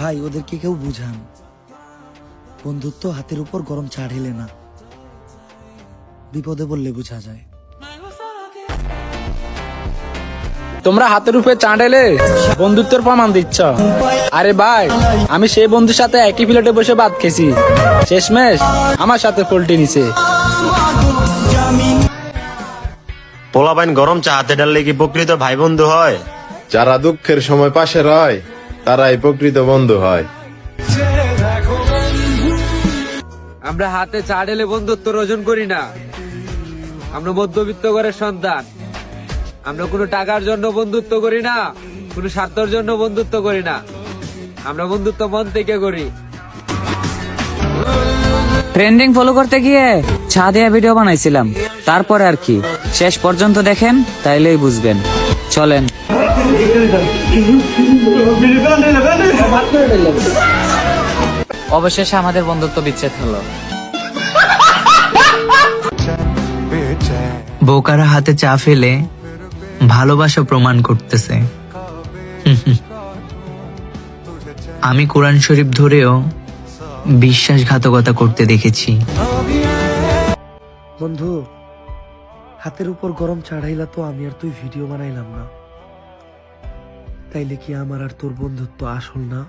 ভাই ওদেরকে কেউ বুঝান, বন্ধুত্ব হাতের উপর গরম চা ঢেলে না, বিপদে বললে বোঝা যায়। তোমরা হাতের উপরে চা ঢেলে বন্ধুত্বের প্রমাণ দিচ্ছ। আরে ভাই, আমি সেই বন্ধুর সাথে একই প্লেটে বসে ভাত খেয়েছি, শেষমেশ আমার সাথে পোল্টি নিছে। পোলাপাইন গরম চা হাতে ডাললে কি প্রকৃত ভাই বন্ধু হয়? যারা দুঃখের সময় পাশে রয় তারাই প্রকৃত বন্ধু হয়। আমরা হাতে চা ঢেলে বন্ধুত্ব অর্জন করি না। আমরা মধ্যবিত্ত ঘরের সন্তান। আমরা কোনো টাকার জন্য বন্ধুত্ব করি না, কোনো স্বার্থের জন্য বন্ধুত্ব করি না। আমরা বন্ধুত্ব মন থেকে করি। ট্রেন্ডিং ফলো করতে গিয়ে চা দেয়া ভিডিও বানাইছিলাম, তারপরে আর কি, শেষ পর্যন্ত দেখেন তাইলেই বুঝবেন। চলেন। অবশেষে আমাদের বন্ধুত্ব বিচ্ছেদ হলো। বোকারা হাতে চা ফেলে ভালোবাসা প্রমাণ করতেছে। আমি কোরআন শরীফ ধরেও বিশ্বাসঘাতকতা করতে দেখেছি। বন্ধু, হাতের উপর গরম চা ঢাইলা তো আমি আর তুই ভিডিও বানাইলাম না, তাইলে কি আমার আর তোর বন্ধুত্ব আসল না?